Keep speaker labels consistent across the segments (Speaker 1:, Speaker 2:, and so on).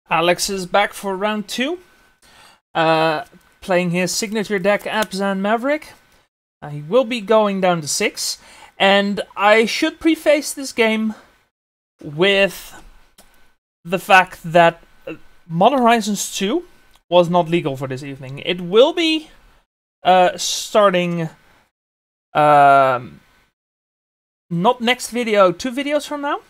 Speaker 1: Alex is back for round 2, playing his signature deck Abzan Maverick. He will be going down to 6, and I should preface this game with the fact that Modern Horizons 2 was not legal for this evening. It will be starting not next video, 2 videos from now,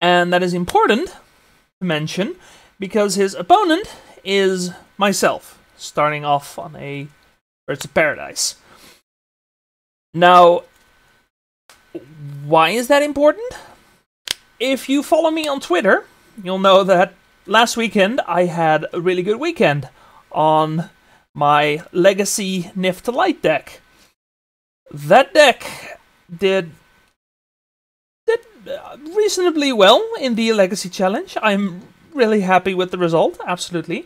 Speaker 1: and that is important to mention because his opponent is myself, starting off on a Birds of Paradise. Now, why is that important? If you follow me on Twitter, you'll know that last weekend I had a really good weekend on my Legacy Nif to Light deck. That deck did reasonably well in the Legacy Challenge. I'm really happy with the result, absolutely.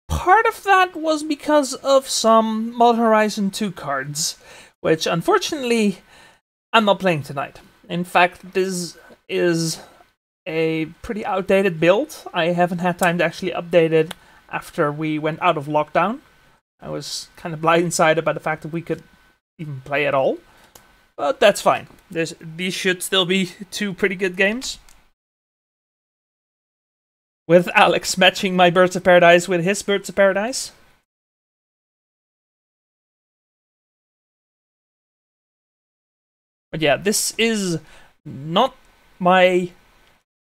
Speaker 1: Part of that was because of some Modern Horizon 2 cards, which unfortunately I'm not playing tonight. In fact, this is a pretty outdated build. I haven't had time to actually update it after we went out of lockdown. I was kind of blindsided by the fact that we could even play at all. But that's fine. These should still be 2 pretty good games. With Alex matching my Birds of Paradise with his Birds of Paradise. But yeah, this is not my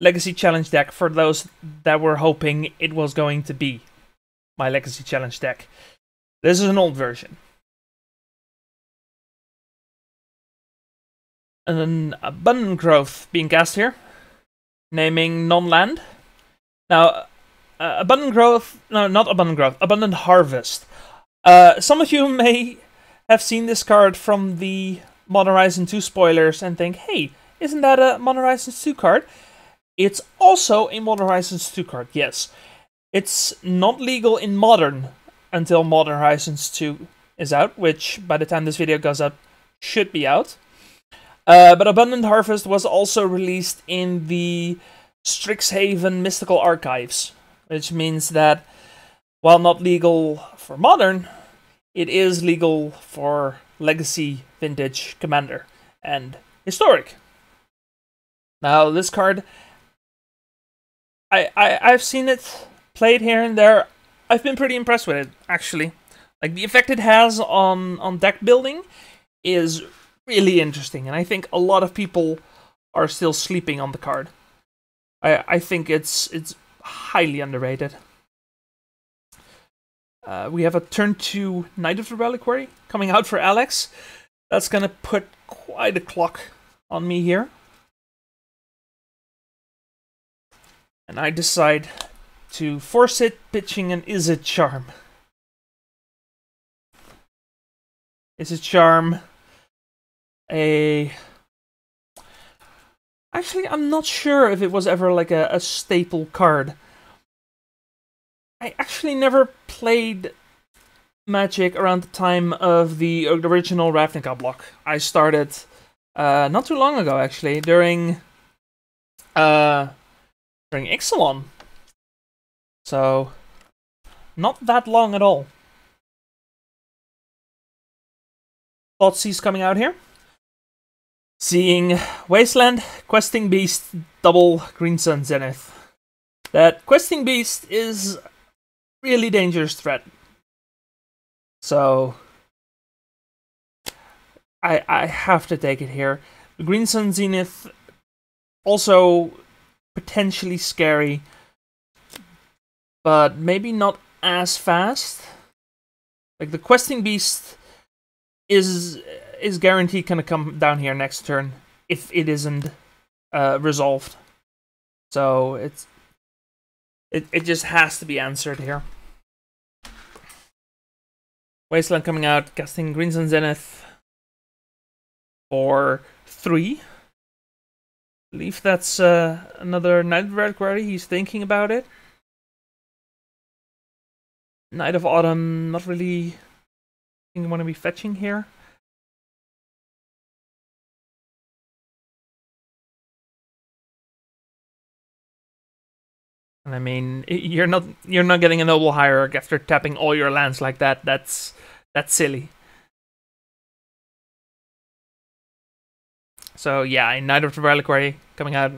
Speaker 1: Legacy Challenge deck for those that were hoping it was going to be my Legacy Challenge deck. This is an old version. An Abundant Growth being cast here, naming non-land. Now, Abundant Growth, no, not Abundant Growth, Abundant Harvest. Some of you may have seen this card from the Modern Horizon 2 spoilers and think, hey, isn't that a Modern Horizon 2 card? It's also a Modern Horizon 2 card, yes. It's not legal in Modern until Modern Horizons 2 is out, which by the time this video goes up, should be out. But Abundant Harvest was also released in the Strixhaven Mystical Archives, which means that while not legal for Modern, it is legal for Legacy, Vintage, Commander, and Historic. Now, this card, I've seen it played here and there. I've been pretty impressed with it, actually. Like, the effect it has on deck building is really interesting, and I think a lot of people are still sleeping on the card. I think it's highly underrated. We have a turn 2 Knight of the Reliquary coming out for Alex. That's gonna put quite a clock on me here. And I decide to force it, pitching an Izzet Charm. Izzet Charm, actually, I'm not sure if it was ever like a staple card. I actually never played Magic around the time of the original Ravnica block. I started not too long ago, actually, during Ixalan. So, not that long at all. Thoughtseize coming out here. Seeing Wasteland, Questing Beast, double Green Sun Zenith. That Questing Beast is really dangerous threat. So I have to take it here. The Green Sun Zenith also potentially scary, but maybe not as fast. Like the Questing Beast is guaranteed gonna come down here next turn if it isn't resolved. So it just has to be answered here. Wasteland coming out, casting Green Sun Zenith for 3. I believe that's another Knight of Reliquary. He's thinking about it. Knight of Autumn, not really think I want to be fetching here. And I mean, you're not getting a noble hierarch after tapping all your lands like that. That's silly. So yeah, a Knight of the Reliquary coming out.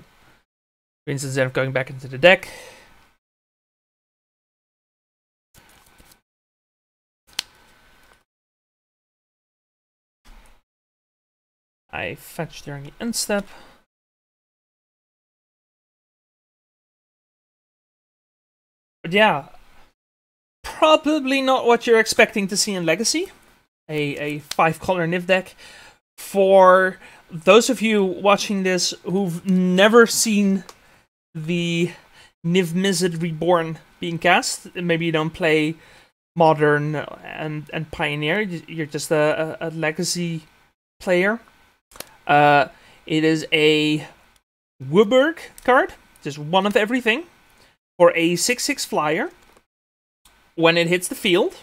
Speaker 1: Instead of going back into the deck. I fetch during the end step. But yeah, probably not what you're expecting to see in Legacy. A 5-color Niv deck. For those of you watching this who've never seen the Niv Mizzet Reborn being cast, maybe you don't play Modern and Pioneer, you're just a Legacy player. It is a Wooburg card, just one of everything, for a 6/6 flyer. When it hits the field,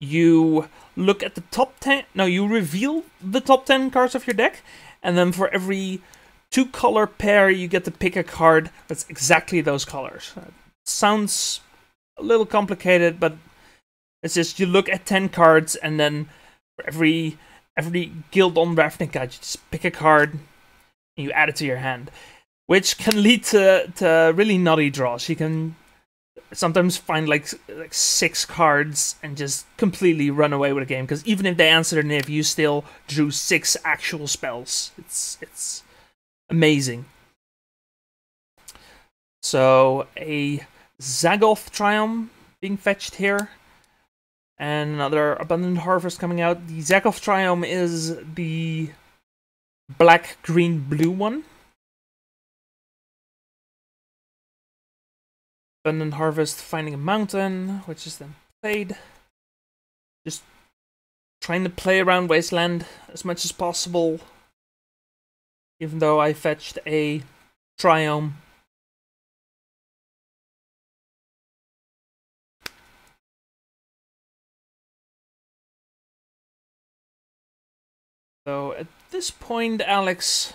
Speaker 1: you look at the top 10. No, you reveal the top 10 cards of your deck, and then for every 2-color pair, you get to pick a card that's exactly those colors. Sounds a little complicated, but it's just you look at 10 cards, and then for every Guild on Ravnica card, you just pick a card and you add it to your hand, which can lead to really nutty draws. You can sometimes find like 6 cards and just completely run away with a game, because even if they answer the Niv, you still drew 6 actual spells. It's amazing. So a Zagoth Triumph being fetched here. And another Abundant Harvest coming out. The Zagoth Triumph is the black, green, blue one. Abundant Harvest finding a mountain, which is then played. Just trying to play around Wasteland as much as possible. Even though I fetched a Triumph. So at this point, Alex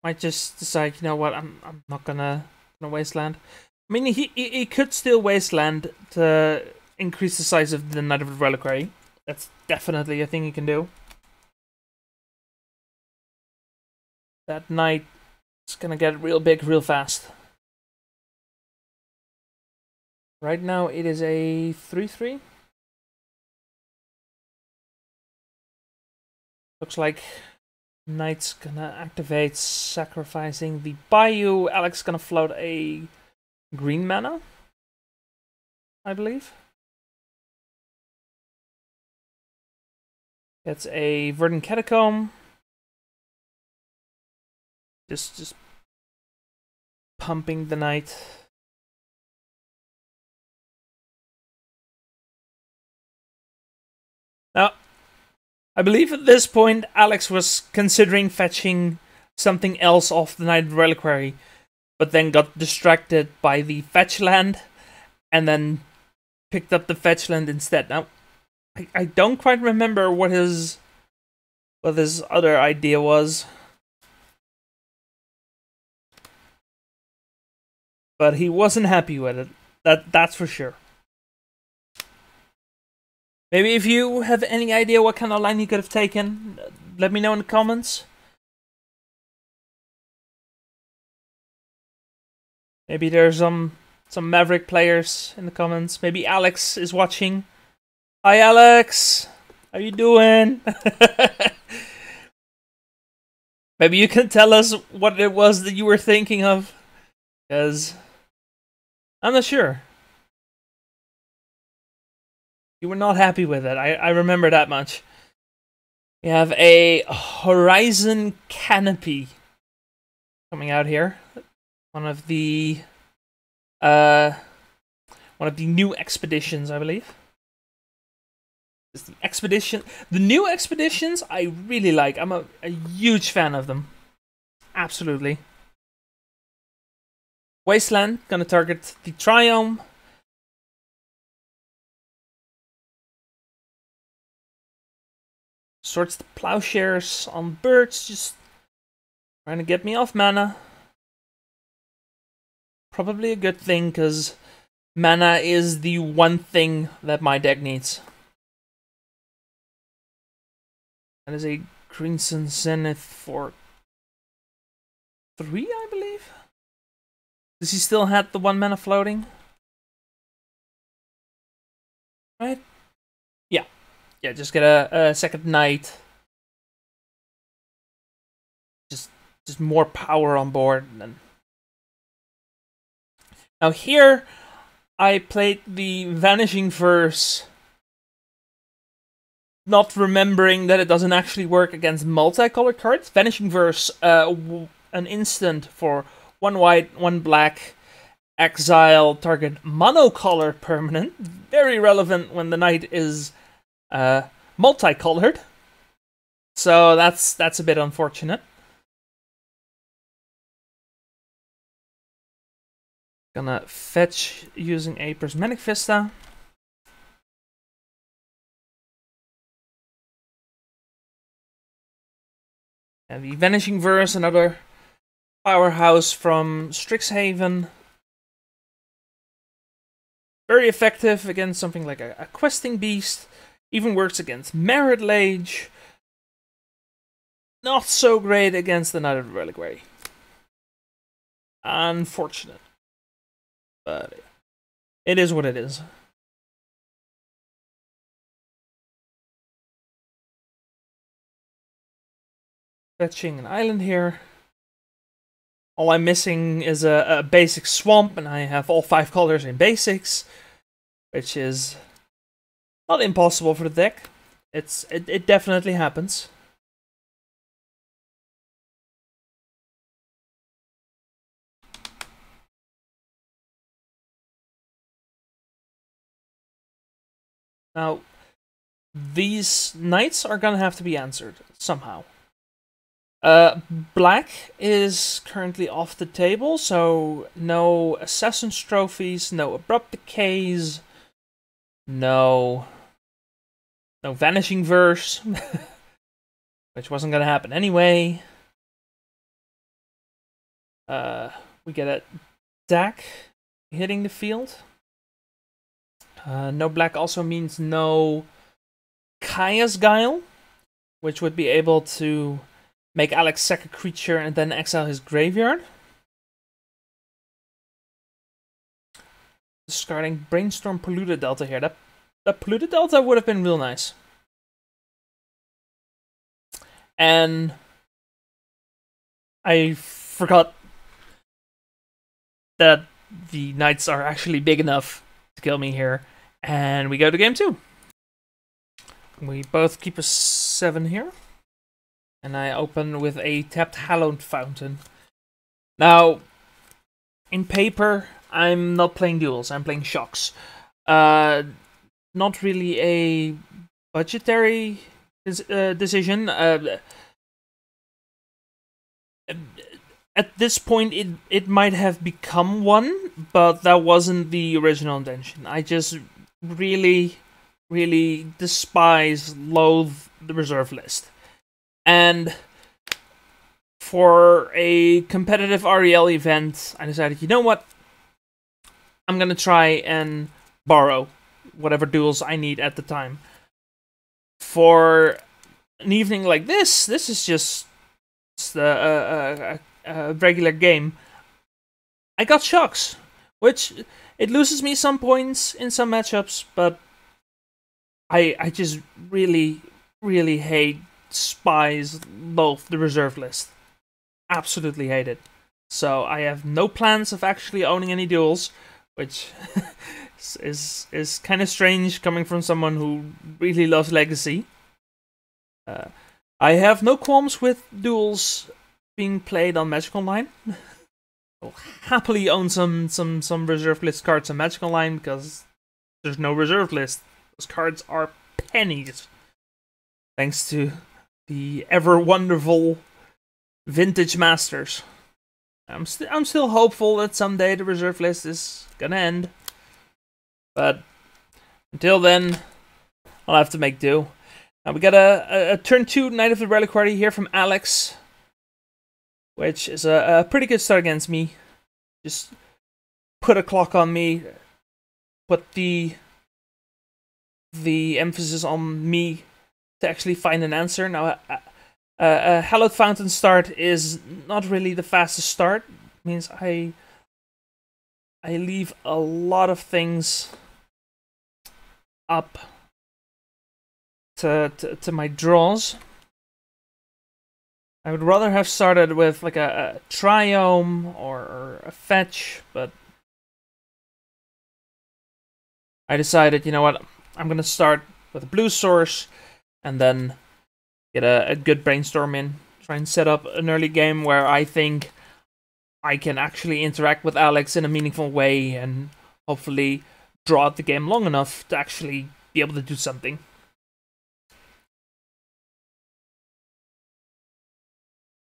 Speaker 1: might just decide, you know what, I'm not gonna Wasteland. I mean, he could still Wasteland to increase the size of the Knight of the Reliquary. That's definitely a thing he can do. That Knight is gonna get real big real fast. Right now it is a 3/3. Looks like Knight's gonna activate, sacrificing the Bayou. Alex gonna float a green mana, I believe. It's a Verdant Catacomb. Just pumping the Knight. Now, I believe at this point Alex was considering fetching something else off the Knight of the Reliquary, but then got distracted by the fetch land, and then picked up the fetch land instead. Now, I don't quite remember what his other idea was, but he wasn't happy with it. That's for sure. Maybe if you have any idea what kind of line he could have taken, let me know in the comments. Maybe there's some Maverick players in the comments. Maybe Alex is watching. Hi Alex! How you doing? Maybe you can tell us what it was that you were thinking of, because I'm not sure. You were not happy with it. I remember that much. We have a Horizon Canopy coming out here. One of the new expeditions, I believe. It's the expedition. The new expeditions I really like. I'm a huge fan of them. Absolutely. Wasteland, gonna target the Triumph. Sorts the Plowshares on birds, just trying to get me off mana. probably a good thing, because mana is the one thing that my deck needs. That is a Crimson Zenith for 3, I believe. Does he still have the 1 mana floating? Right? Yeah. Yeah, just get a second knight. Just more power on board. And now here, I played the Vanishing Verse, not remembering that it doesn't actually work against multicolored cards. Vanishing Verse, an instant for 1 white, 1 black, exile target monocolored permanent. Very relevant when the knight is multicolored. So that's a bit unfortunate. Gonna fetch using a Prismatic Vista. And the Vanishing Verse, another powerhouse from Strixhaven. Very effective against something like a Questing Beast. Even works against Merit Lage. Not so great against the Knight of the Reliquary. Unfortunate. But it is what it is. Fetching an island here. All I'm missing is a basic swamp, and I have all 5 colors in basics, which is not impossible for the deck. It definitely happens. Now, these knights are gonna have to be answered somehow. Black is currently off the table, so no Assassin's Trophies, no Abrupt Decays, no Vanishing Verse, which wasn't gonna happen anyway. We get a Dak hitting the field. No black also means no Kaya's Guile, which would be able to make Alex sack a creature and then exile his graveyard. Discarding Brainstorm Polluted Delta here. That Polluted Delta would have been real nice. And I forgot that the knights are actually big enough to kill me here. And we go to game 2. We both keep a 7 here. And I open with a tapped Hallowed Fountain. Now, in paper, I'm not playing duels, I'm playing shocks. Not really a budgetary decision. At this point, it might have become one, but that wasn't the original intention. I just really despise, loathe the reserve list. And for a competitive REL event, I decided, you know what? I'm gonna try and borrow whatever duels I need at the time. For an evening like this is just a regular game. I got shocks, which it loses me some points in some matchups, but I just really hate, despise, loathe the reserve list. Absolutely hate it. So I have no plans of actually owning any duels, which is kind of strange coming from someone who really loves Legacy. I have no qualms with duels being played on Magic Online. I'll happily own some reserve list cards on Magic Online because there's no reserve list. Those cards are pennies, thanks to the ever wonderful Vintage Masters. I'm still hopeful that someday the reserve list is gonna end, but until then, I'll have to make do. Now we got a turn 2 Knight of the Reliquary here from Alex, which is a pretty good start against me. Just put a clock on me, put the emphasis on me to actually find an answer. Now, Hallowed Fountain start is not really the fastest start. It means I leave a lot of things up to my draws. I would rather have started with like a Triome or a Fetch, but I decided, you know what, I'm gonna start with a blue source and then get a good brainstorm in. Try and set up an early game where I think I can actually interact with Alex in a meaningful way and hopefully draw out the game long enough to actually be able to do something.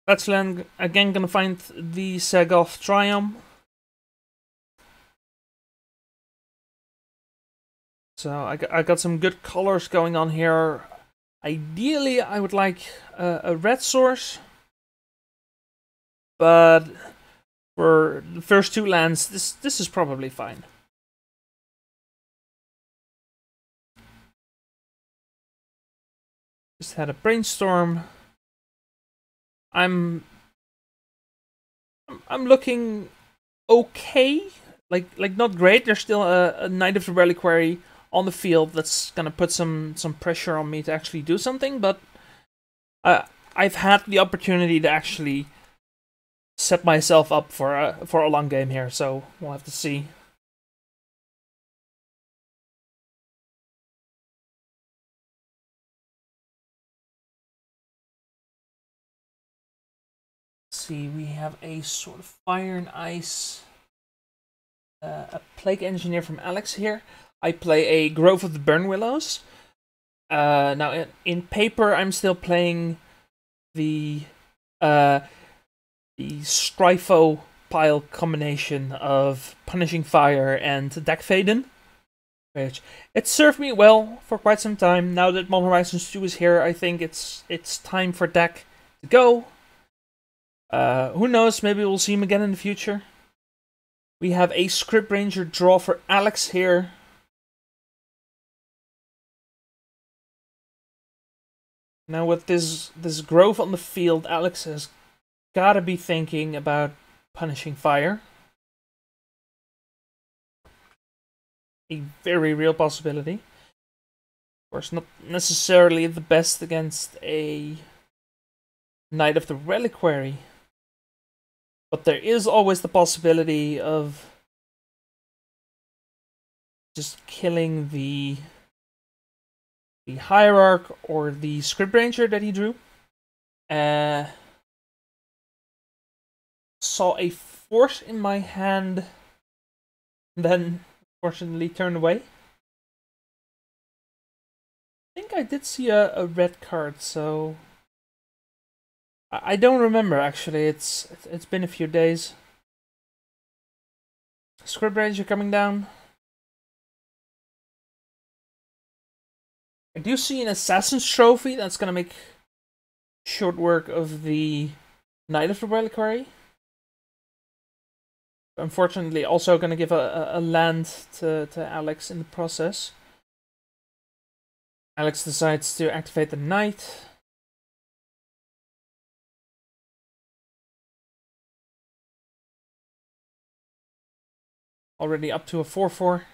Speaker 1: Let's then again gonna find the Sagoth Triumph. So I got some good colors going on here. Ideally, I would like a red source, but for the first two lands, this is probably fine. Just had a brainstorm. I'm looking okay, like not great. There's still a Knight of the Reliquary on the field that's gonna put some pressure on me to actually do something, but I've had the opportunity to actually set myself up for a long game here, so we'll have to see. See, we have a sort of Fire and Ice, a Plague Engineer from Alex here. I play a Grove of the Burn Willows. Now, in paper, I'm still playing the Stryfo pile combination of Punishing Fire and Deck Faden, which it served me well for quite some time. Now that Modern Horizons 2 is here, I think it's time for Deck to go. Who knows, maybe we'll see him again in the future. We have a Script Ranger draw for Alex here. Now with this Grove on the field, Alex has gotta be thinking about Punishing Fire. A very real possibility. Of course, not necessarily the best against a Knight of the Reliquary. But there is always the possibility of just killing the Hierarch or the Script Ranger that he drew. Saw a Force in my hand, then fortunately turned away. I think I did see a red card, so I don't remember actually. It's been a few days. Script Ranger coming down. I do see an Assassin's Trophy that's gonna make short work of the Knight of the Reliquary. Unfortunately, also gonna give a land to Alex in the process. Alex decides to activate the Knight. Already up to a 4/4.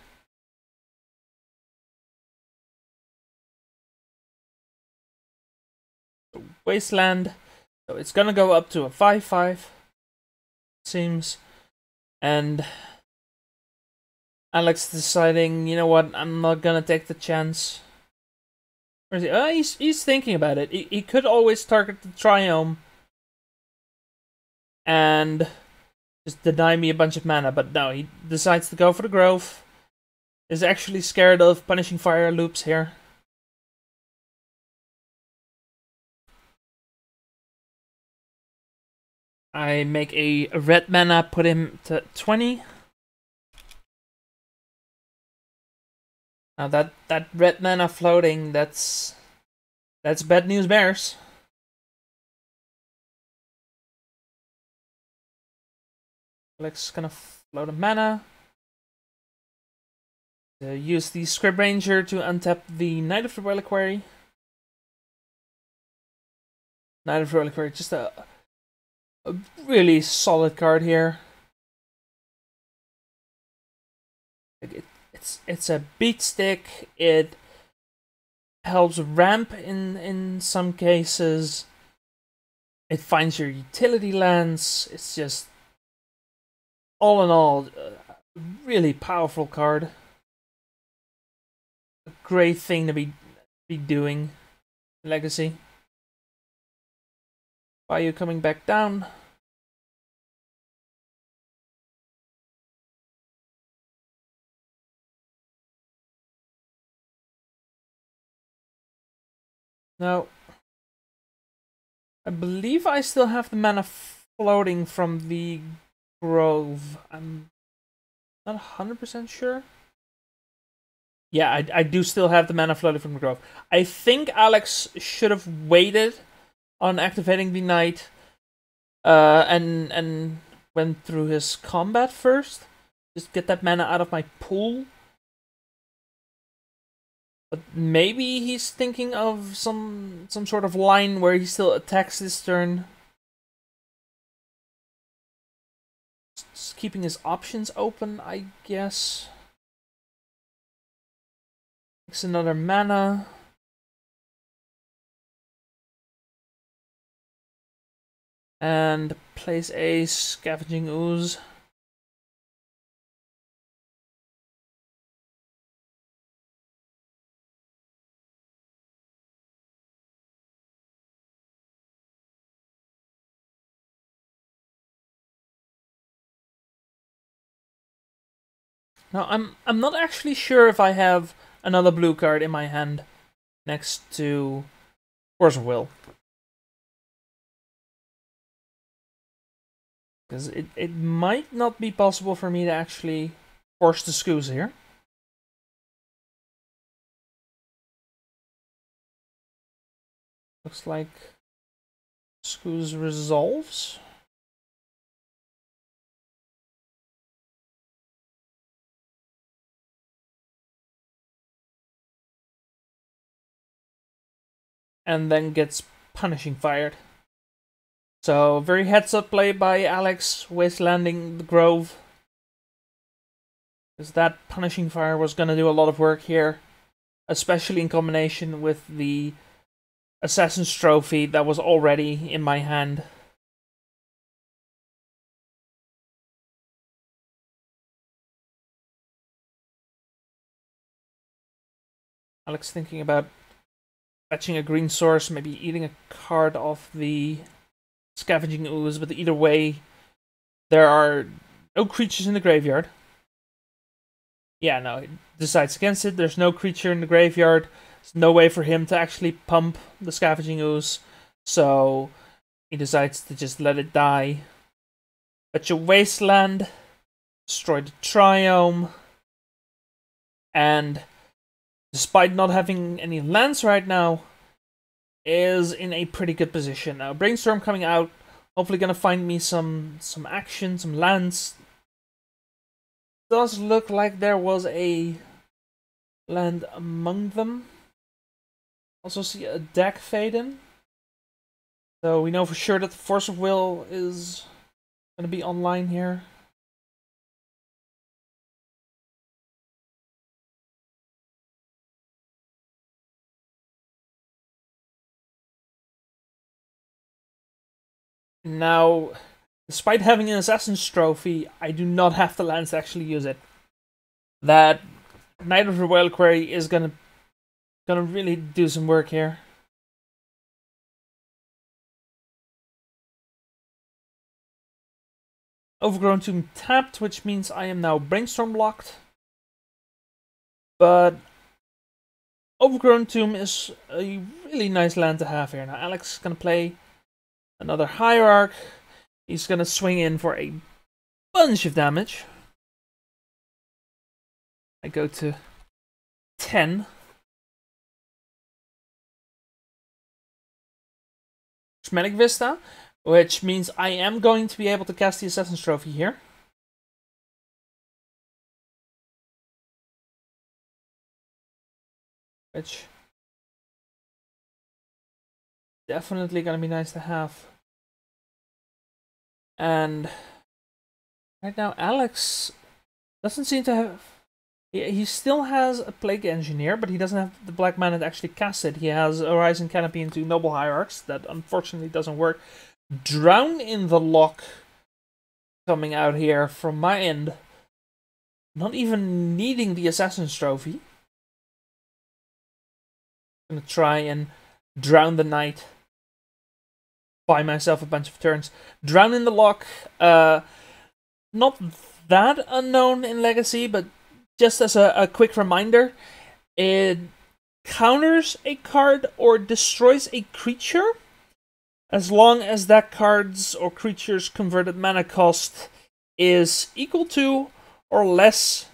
Speaker 1: Wasteland. So it's gonna go up to a 5/5. Seems. And Alex deciding, you know what, I'm not gonna take the chance. Where is he? He's thinking about it. He could always target the Triome and just deny me a bunch of mana, but no, he decides to go for the Grove. Is actually scared of Punishing Fire loops here. I make a red mana, put him to 20. Now that red mana floating, that's bad news bears. Alex gonna float a mana. use the Scrib Ranger to untap the Knight of the Reliquary. Knight of the Reliquary, just a really solid card here. It's a beat stick. It helps ramp in some cases. It finds your utility lands. It's just, all in all, a really powerful card. A great thing to be doing. Legacy. Why are you coming back down? No. I believe I still have the mana floating from the Grove. I'm not 100% sure. Yeah, I do still have the mana floating from the Grove. I think Alex should have waited on activating the Knight and went through his combat first. Just get that mana out of my pool. But maybe he's thinking of some sort of line where he still attacks this turn. Just keeping his options open, I guess. Makes another mana. And plays a Scavenging Ooze. Now, I'm not actually sure if I have another blue card in my hand next to Force of Will. Because it might not be possible for me to actually force the Scoos here. Looks like Scoos resolves. And then gets Punishing Fired. So, very heads-up play by Alex, wastelanding the Grove. Because that Punishing Fire was going to do a lot of work here. Especially in combination with the Assassin's Trophy that was already in my hand. Alex thinking about fetching a green source, maybe eating a card off the Scavenging Ooze, but either way, there are no creatures in the graveyard. Yeah, no, he decides against it. There's no creature in the graveyard. There's no way for him to actually pump the Scavenging Ooze, so he decides to just let it die. Fetch a Wasteland, destroy the Triome, and despite not having any lands right now, is in a pretty good position. Now, Brainstorm coming out, hopefully gonna find me some action, some lands. Does look like there was a land among them. Also see a deck fade in. So we know for sure that the Force of Will is gonna be online here. Now, despite having an Assassin's Trophy, I do not have the lands to actually use it. That Knight of the Reliquary is gonna really do some work here. Overgrown Tomb tapped, which means I am now Brainstorm locked. But Overgrown Tomb is a really nice land to have here. Now Alex is gonna play another Hierarch. He's gonna swing in for a bunch of damage. I go to 10. Schematic Vista, which means I am going to be able to cast the Assassin's Trophy here. which definitely gonna be nice to have. And right now, Alex doesn't seem to have. He still has a Plague Engineer, but he doesn't have the Black Mana to actually cast it. He has Horizon Canopy into Noble Hierarchs. That unfortunately doesn't work. Drown in the Lock coming out here from my end. Not even needing the Assassin's Trophy. I'm gonna try and drown the Knight. Buy myself a bunch of turns. Drown in the Lock. Not that unknown in Legacy, but just as a quick reminder, it counters a card or destroys a creature as long as that card's or creature's converted mana cost is equal to or less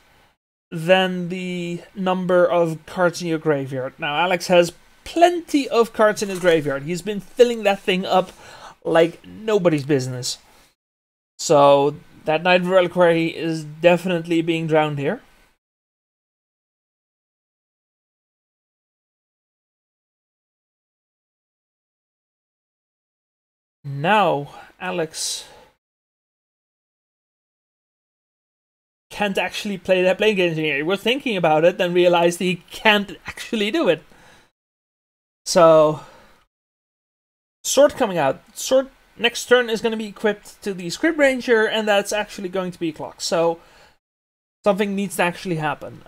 Speaker 1: than the number of cards in your graveyard. Now, Alex has plenty of cards in his graveyard. He's been filling that thing up like nobody's business. So that Knight Reliquary is definitely being drowned here. Now, Alex can't actually play that Plague Engineer. He was thinking about it, then realized he can't actually do it. So, Sword coming out. Sword next turn is going to be equipped to the Script Ranger, and that's actually going to be a clock. So, something needs to actually happen.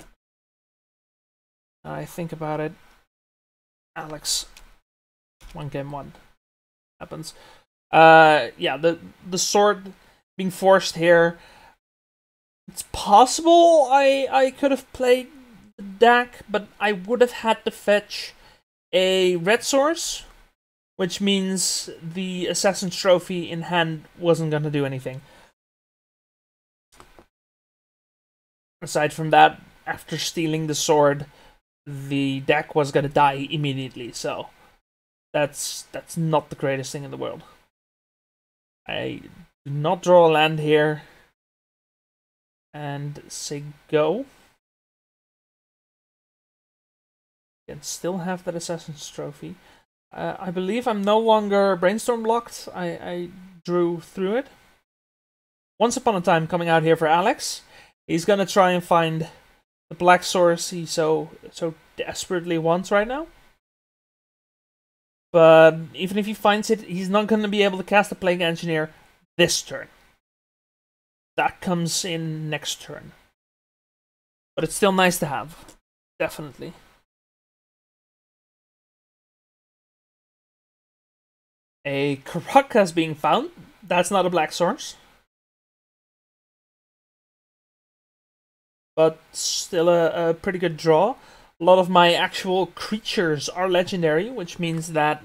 Speaker 1: I think about it. Alex, 1 game 1 happens. Yeah, the sword being forced here. It's possible I could have played the deck, but I would have had to fetch a red source, which means the Assassin's Trophy in hand wasn't going to do anything. Aside from that, after stealing the sword, the deck was going to die immediately, so that's not the greatest thing in the world. I do not draw a land here. And say go. Can still have that Assassin's Trophy. I believe I'm no longer Brainstorm locked. I drew through it. Once Upon a Time coming out here for Alex. He's gonna try and find the black source he so desperately wants right now. But even if he finds it, he's not gonna be able to cast the Plague Engineer this turn. That comes in next turn. But it's still nice to have. Definitely. A Karakas being found. That's not a black source. But still a pretty good draw. A lot of my actual creatures are legendary, which means that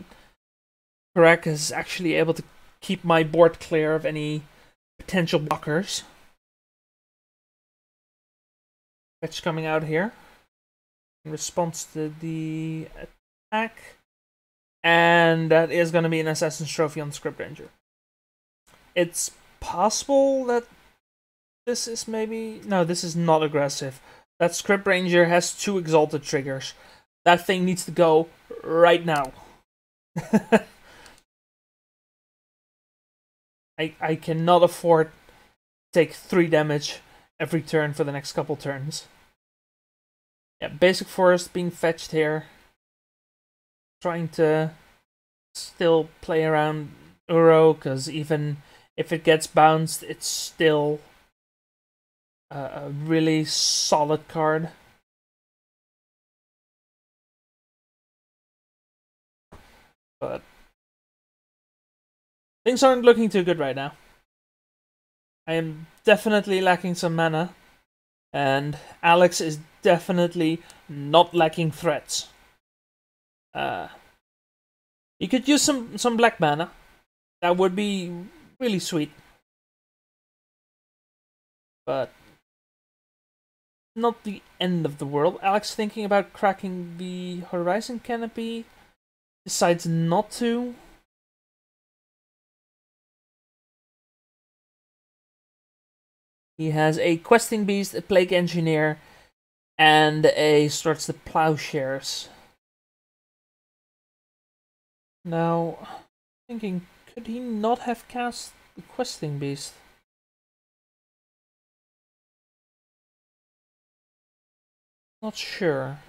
Speaker 1: Karakas is actually able to keep my board clear of any potential blockers. Fetch coming out here in response to the attack, and that is going to be an Assassin's Trophy on the Script Ranger. It's possible that this is maybe... No, this is not aggressive. That Script Ranger has 2 Exalted triggers. That thing needs to go right now. I cannot afford to take 3 damage every turn for the next couple turns. Yeah, Basic Forest being fetched here. Trying to still play around Uro, because even if it gets bounced, it's still a really solid card. But things aren't looking too good right now. I am definitely lacking some mana, and Alex is definitely not lacking threats. You could use some black mana. That would be really sweet. But not the end of the world. Alex thinking about cracking the Horizon Canopy. Decides not to. He has a Questing Beast, a Plague Engineer, and a starts the Plowshares. Now, thinking, could he not have cast the Questing Beast? Not sure.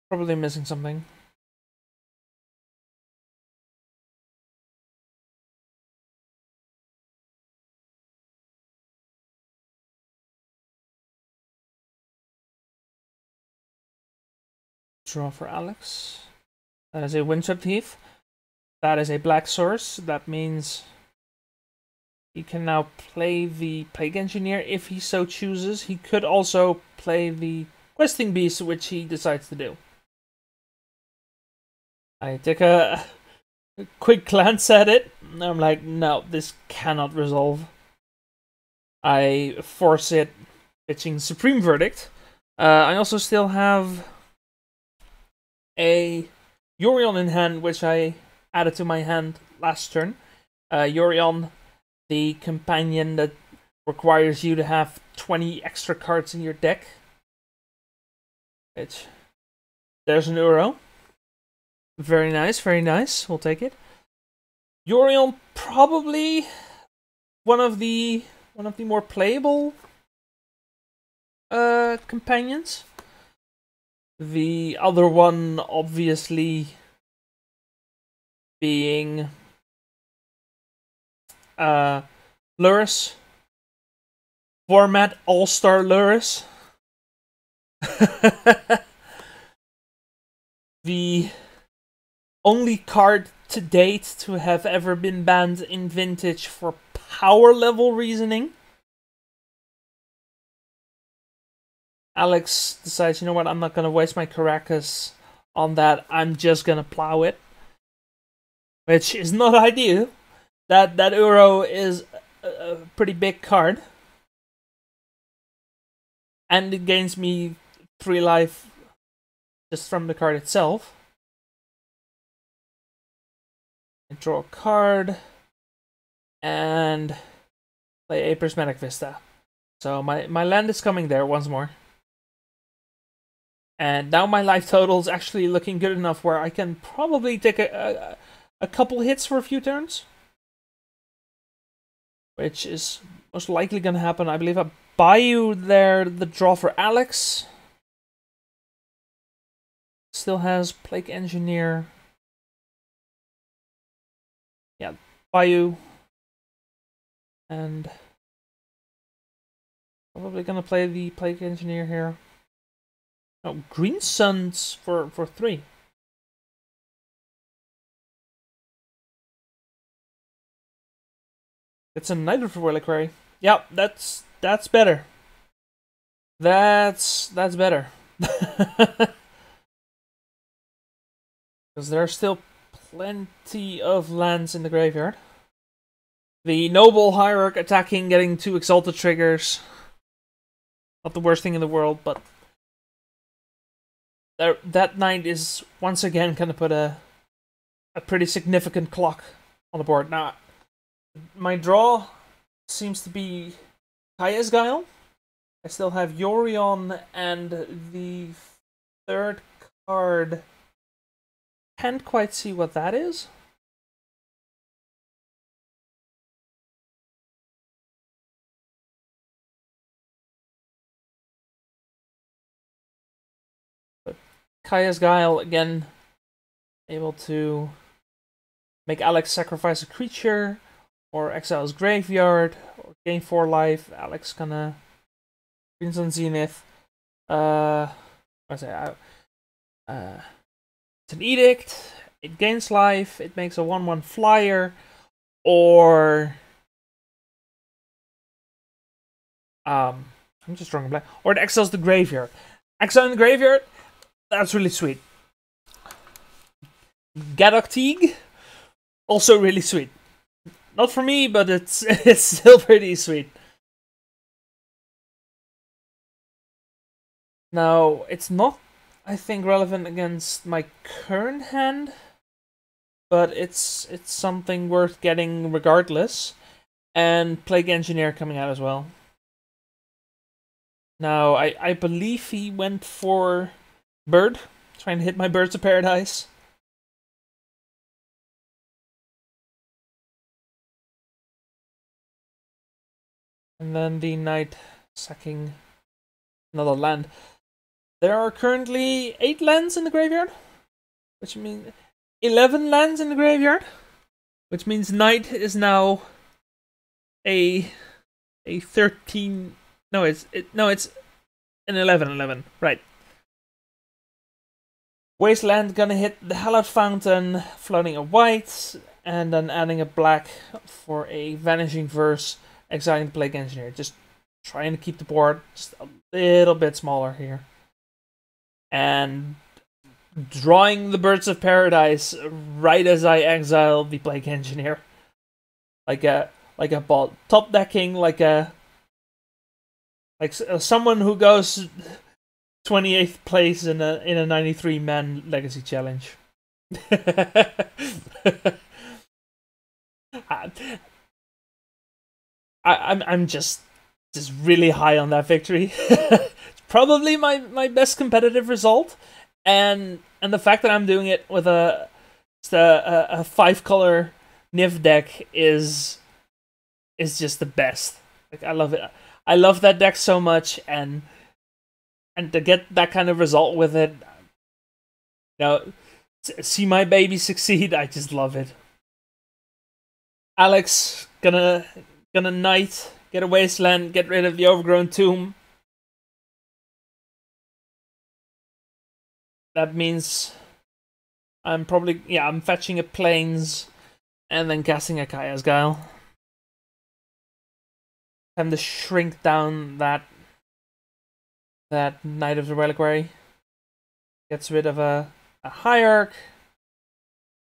Speaker 1: Probably missing something. Draw for Alex. That is a Windswept Heath. That is a black source. That means he can now play the Plague Engineer if he so chooses. He could also play the Questing Beast, which he decides to do. I take a quick glance at it, and I'm like, no, this cannot resolve. I force it, pitching Supreme Verdict. I also still have a Yorion in hand, which I added to my hand last turn. Yorion, the companion that requires you to have 20 extra cards in your deck. Which, there's an Uro. Very nice, very nice. We'll take it. Yorion, probably one of the more playable companions. The other one, obviously, being Lurrus. Format All-Star Lurrus. The only card to date to have ever been banned in Vintage for power level reasoning. Alex decides, you know what, I'm not going to waste my Caracas on that. I'm just going to plow it. Which is not ideal. That Uro is a pretty big card. And it gains me 3 life just from the card itself. I draw a card. And play a Prismatic Vista. So my land is coming there once more. And now my life total is actually looking good enough where I can probably take a couple hits for a few turns. Which is most likely going to happen. I believe I Bayou there, the draw for Alex. Still has Plague Engineer. Yeah, Bayou. And probably going to play the Plague Engineer here. Oh, Green Suns for 3. It's a Nightwood for Reliquary. Yeah, that's better. That's better. Because there are still plenty of lands in the graveyard. The Noble Hierarch attacking, getting 2 Exalted triggers. Not the worst thing in the world, but that knight is once again going to put a pretty significant clock on the board. Now, my draw seems to be Kaya's Guile. I still have Yorion and the third card. Can't quite see what that is. But Kaya's Guile, again, able to make Alex sacrifice a creature, or exile his graveyard, or gain 4 life. Alex gonna Queens on Zenith. It's an Edict. It gains life. It makes a 1/1 flyer, or I'm just drawing a blank. Or it exiles the graveyard. Exiling the graveyard. That's really sweet. Gadok Teague, also really sweet. Not for me, but it's still pretty sweet. Now, it's not, I think, relevant against my current hand, but it's something worth getting regardless. And Plague Engineer coming out as well. Now, I believe he went for Bird, trying to hit my Birds of Paradise. And then the knight sacking another land. There are currently 8 lands in the graveyard, which means 11 lands in the graveyard, which means knight is now a 13. No, it's an 11/11. Right. Wasteland gonna hit the Hallowed Fountain, floating a white, and then adding a black for a Vanishing Verse, exiling the Plague Engineer. Just trying to keep the board just a little bit smaller here. And drawing the Birds of Paradise right as I exile the Plague Engineer. Like a ball. Top decking like someone who goes 28th place in a 93-man legacy challenge. I'm just really high on that victory. It's probably my best competitive result, and the fact that I'm doing it with a 5-color Niv deck is just the best. Like, I love it. I love that deck so much, and to get that kind of result with it, see my baby succeed, I just love it. Alex gonna knight, get a wasteland, get rid of the overgrown tomb. That means I'm fetching a plains and then casting a Kaya's Guile. Time to shrink down that Knight of the Reliquary. Gets rid of a Hierarch.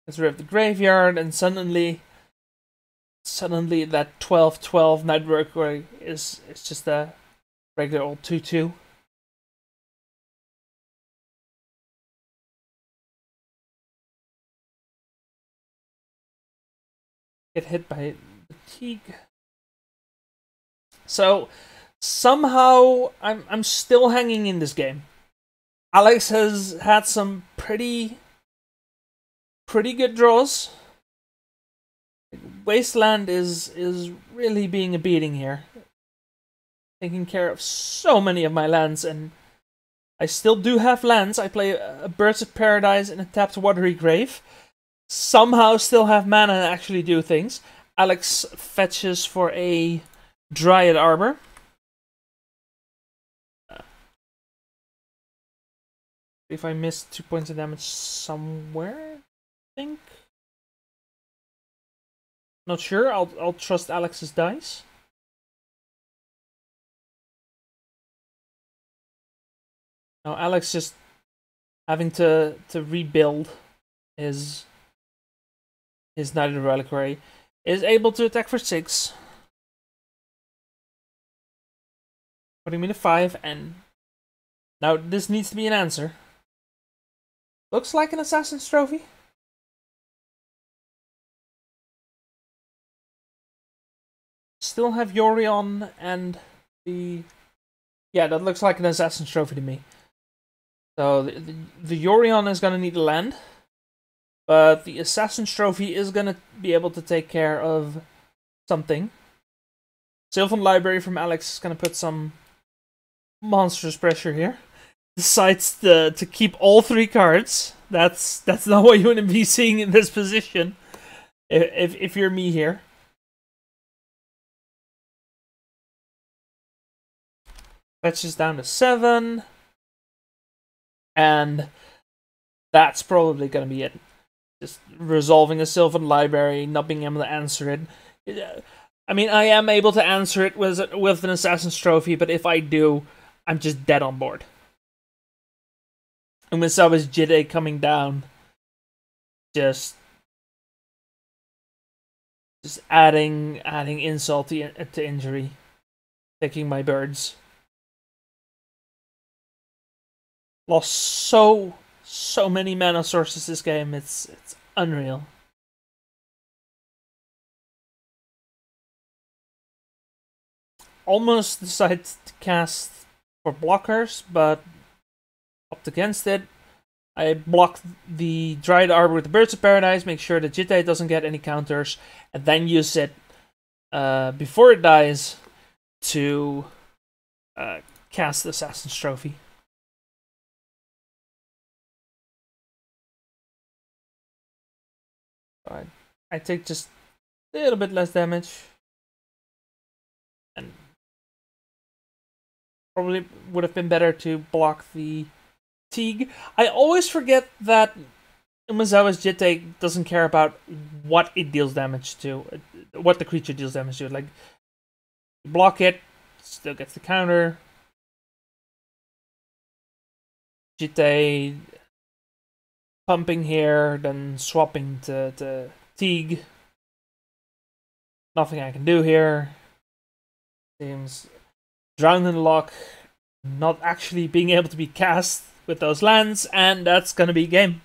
Speaker 1: Gets rid of the graveyard, and suddenly that 12/12 Knight of the Reliquary is just a regular old 2/2. Get hit by fatigue. So somehow I'm still hanging in this game. Alex has had some pretty good draws. Wasteland is really being a beating here. Taking care of so many of my lands, and I still do have lands. I play a Birds of Paradise in a tapped Watery Grave. Somehow still have mana and actually do things. Alex fetches for a Dryad Arbor. If I missed 2 points of damage somewhere, I think. Not sure. I'll trust Alex's dice. Now Alex just having to rebuild his Knight of the Reliquary, is able to attack for 6. Putting me to 5, and now this needs to be an answer. Looks like an Assassin's Trophy. Still have Yorion and the... Yeah, that looks like an Assassin's Trophy to me. So the Yorion is going to need a land, but the Assassin's Trophy is going to be able to take care of something. Sylvan Library from Alex is going to put some monstrous pressure here. Decides to keep all 3 cards. That's not what you want to be seeing in this position. If you're me here. Fetches down to 7. And that's probably going to be it. Just resolving a Sylvan Library, not being able to answer it. I mean, I am able to answer it with an Assassin's Trophy, but if I do, I'm just dead on board. And with Saba's Jide coming down, just adding insult to injury, taking my birds. Lost so many mana sources this game. It's unreal. Almost decided to cast for blockers, but opted against it. I block the Dryad Arbor with the Birds of Paradise, make sure that Jitte doesn't get any counters, and then use it before it dies to cast the Assassin's Trophy. I take just a little bit less damage. And probably would have been better to block the Teague. I always forget that Umezawa's Jitte doesn't care about what it deals damage to, what the creature deals damage to. Like, block it, still gets the counter. Jitte pumping here, then swapping to Teague. Nothing I can do here. Seems drowned in the lock, not actually being able to be cast with those lands, and that's gonna be game.